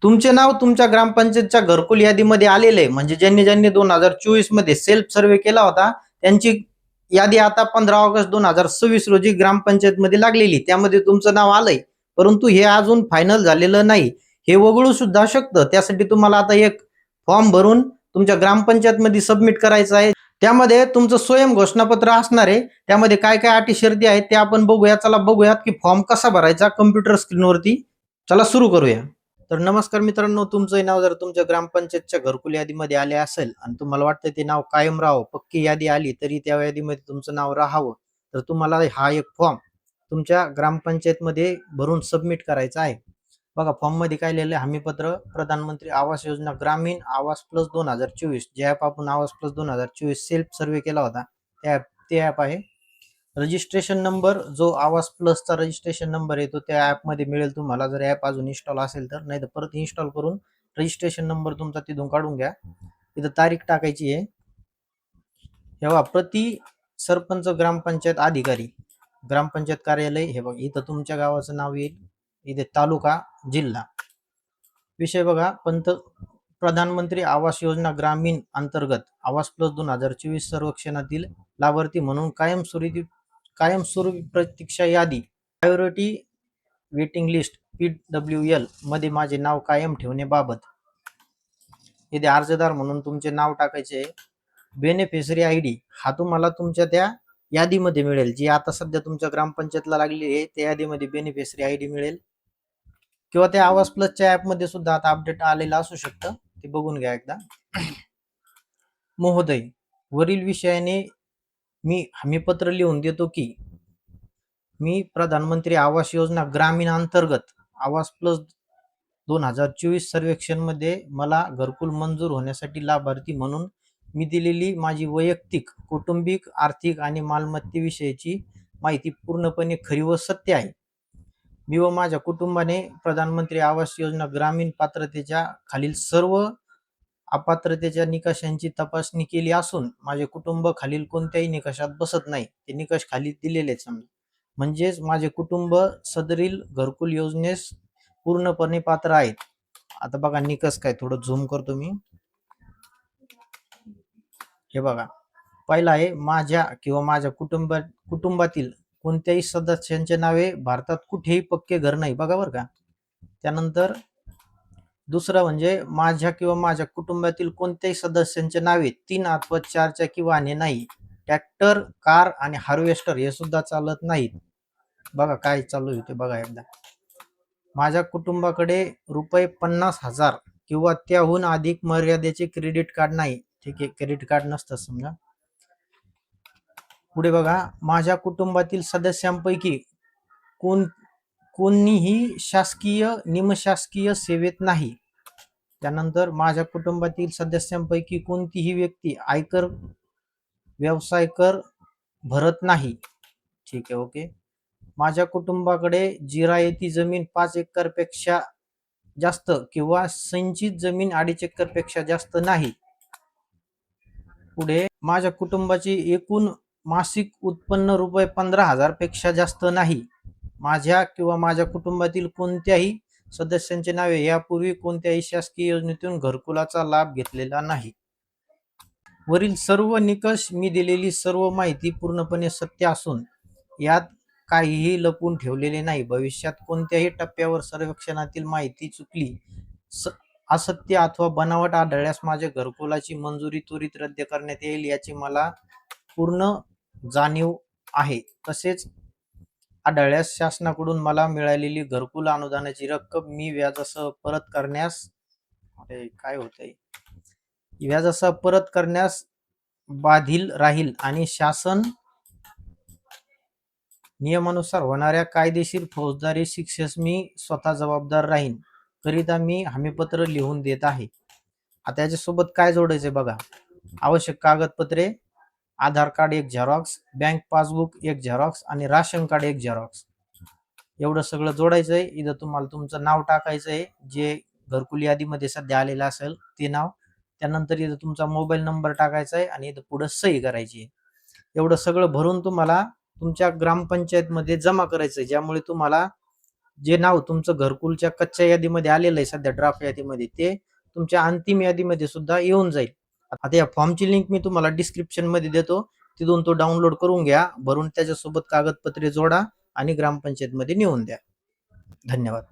तुमचे नाव तुमच्या ग्रामपंचायतच्या घरकुल यादीमध्ये आलेले आहे. म्हणजे ज्यांनी ज्यांनी 2024 मध्ये सेल्फ सर्वे केला होता त्यांची यादी आता 15 ऑगस्ट 2026 रोजी ग्रामपंचायतमध्ये लागलेली. त्यामध्ये तुमचं नाव आलंय, परंतु हे अजून फायनल झालेलं नाही. हे वगळू सुद्धा शकतं. त्यासाठी तुम्हाला आता एक फॉर्म भरून तुमच्या ग्रामपंचायतमध्ये सबमिट करायचं आहे. त्यामध्ये तुमचं स्वयं घोषणापत्र असणार आहे. त्यामध्ये काय काय अटी शर्ती आहेत ते आपण बघूया. चला बघूयात की फॉर्म कसा भरायचा कम्प्युटर स्क्रीनवरती. चला सुरू करूया. तर नमस्कार मित्रांनो, तुमचं नाव जर तुमच्या ग्रामपंचायतच्या घरकुल यादीमध्ये आले असेल आणि तुम्हाला वाटतं ते नाव कायम राहावं, पक्की यादी आली तरी त्या यादीमध्ये तुमचं नाव राहावं, तर तुम्हाला हा एक फॉर्म तुमच्या ग्रामपंचायतमध्ये भरून सबमिट करायचा आहे. बघा फॉर्म मध्ये काय लिहिलं आहे, हमीपत्र प्रधानमंत्री आवास योजना ग्रामीण आवास प्लस 2024, जे ॲप आपण आवास प्लस 2024 सेल्फ सर्वे केला होता ते ॲप आहे. रजिस्ट्रेशन नंबर जो आवास प्लसचा रजिस्ट्रेशन नंबर आहे तो त्या ॲपमध्ये मिळेल तुम्हाला, जर ॲप अजून इन्स्टॉल असेल तर. नाही तर परत इन्स्टॉल करून रजिस्ट्रेशन नंबर तुमचा तिथून काढून घ्या. इथं तारीख टाकायची आहे. तेव्हा प्रति सरपंच ग्रामपंचायत अधिकारी ग्रामपंचायत कार्यालय, हे बघा इथं तुमच्या गावाचं नाव येईल, इथे तालुका जिल्हा. विषय बघा, प्रधानमंत्री आवास योजना ग्रामीण अंतर्गत आवास प्लस 2024 सर्वेक्षणातील लाभार्थी म्हणून कायमस्वरूपी प्रतीक्षा यादी प्रायोरिटी वेटिंग लिस्ट PWL मध्ये माझे नाव कायम ठेवण्याबाबत इथे अर्जदार म्हणून तुमचे नाव टाकायचे. बेनिफिशरी ID हा तुम्हाला तुमच्या त्या यादीमध्ये मिळेल, जी आता सध्या तुमच्या ग्रामपंचायतला लागलेली आहे त्या यादीमध्ये बेनिफिशरी ID मिळेल. किंवा त्या आवास प्लसच्या ॲपमध्ये सुद्धा आता अपडेट आलेलं असू शकतं, ते बघून घ्या एकदा. महोदय, वरील विषयाने मी हमीपत्र लिहून देतो की मी प्रधानमंत्री आवास योजना ग्रामीण अंतर्गत आवास प्लस 2024 सर्वेक्षण मध्ये मला घरकुल मंजूर होण्यासाठी लाभार्थी म्हणून मी दिलेली माझी वैयक्तिक, कौटुंबिक, आर्थिक आणि मालमत्तेविषयीची माहिती पूर्णपणे खरी व सत्य आहे. मी व माझ्या कुटुंबाने प्रधानमंत्री आवास योजना ग्रामीण पात्रतेच्या खालील सर्व अपात्रतेच्या निकषांची तपासणी केली असून माझे कुटुंब खालील कोणत्याही निकषात बसत नाही. ते निकष खाली दिलेलेच समजा. म्हणजेच माझे कुटुंब सदरील घरकुल योजनेस पूर्णपणे पात्र आहेत. आता बघा निकष काय, थोडं झूम करतो मी. हे बघा, पहिला आहे माझ्या किंवा माझ्या कुटुंबातील कोणत्याही सदस्यांचे नावे भारतात कुठेही पक्के घर नाही. बघा बरं का. त्यानंतर दुसरं म्हणजे माझ्या किंवा माझ्या कुटुंबातील कोणत्याही सदस्यांचे नावे 3 अथवा 4 चाकी वाहने नाही. ट्रॅक्टर, कार आणि हार्वेस्टर हे सुद्धा चालत नाहीत. बघा काय चालू आहे ते बघा एकदा. माझ्या कुटुंबाकडे ₹50,000 किंवा त्याहून अधिक मर्यादेचे क्रेडिट कार्ड नाही. ठीक आहे, क्रेडिट कार्ड नसतं समजा. पुढे बघा, माझ्या कुटुंबातील सदस्यांपैकी कोणीही शासकीय, निमशासकीय सेवेत नाही. त्यानंतर माझ्या कुटुंबातील सदस्यांपैकी कोणतीही व्यक्ती आयकर, व्यवसाय कर भरत नाही. ठीक आहे, ओके. माझ्या कुटुंबाकडे जिरायती जमीन 5 एकरपेक्षा जास्त किंवा संचित जमीन 2.5 एकरपेक्षा जास्त नाही. पुढे, माझ्या कुटुंबाची एकूण मासिक उत्पन्न ₹15,000 पेक्षा जास्त नाही. माझ्या किंवा माझ्या कुटुंबातील कोणत्याही सदस्यांचे नावे यापूर्वी कोणत्याही शासकीय योजनेतून घरकुलाचा लाभ घेतलेला नाही. वरील सर्व निकष, मी दिलेली सर्व माहिती पूर्णपणे सत्य असून यात काहीही लपून ठेवलेले नाही. भविष्यात कोणत्याही टप्प्यावर सर्वेक्षणातील माहिती चुकली, असत्य अथवा बनावट आढळल्यास माझ्या घरकुलाची मंजुरी त्वरित रद्द करण्यात येईल याची मला पूर्ण जाणीव आहे. तसेच आढळल्यास शासनाकडून मला मिळालेली घरकुल अनुदानाची रक्कम मी व्याजासह परत करण्यास बाधिल राहील आणि शासन नियमानुसार होणाऱ्या कायदेशीर फौजदारी शिक्षेस मी स्वतः जबाबदार राहीन करिता मी हमीपत्र लिहून देत आहे. आता याच्यासोबत काय जोडायचंय बघा. आवश्यक कागदपत्रे, Aadhaar card 1 xerox, bank passbook 1 xerox आणि राशन कार्ड 1 झेरॉक्स. एवढं सगळं जोडायचंय. इथं तुम्हाला तुमचं नाव टाकायचंय, जे घरकुल यादीमध्ये सध्या आलेलं असेल ते नाव. त्यानंतर इथं तुमचा मोबाईल नंबर टाकायचा आहे आणि इथं पुढे सही करायची आहे. एवढं सगळं भरून तुम्हाला तुमच्या ग्रामपंचायतमध्ये जमा करायचंय, ज्यामुळे तुम्हाला जे नाव तुमचं घरकुलच्या कच्च्या यादीमध्ये आलेलं आहे सध्या ड्राफ्ट यादीमध्ये, ते तुमच्या अंतिम यादीमध्ये सुद्धा येऊन जाईल. आता या फॉर्मची लिंक मी तुम्हाला डिस्क्रिप्शन मध्ये देतो, तिथून तो डाउनलोड करून घ्या, भरून त्याच्यासोबत कागदपत्रे जोडा आणि ग्रामपंचायतमध्ये नेऊन द्या. धन्यवाद.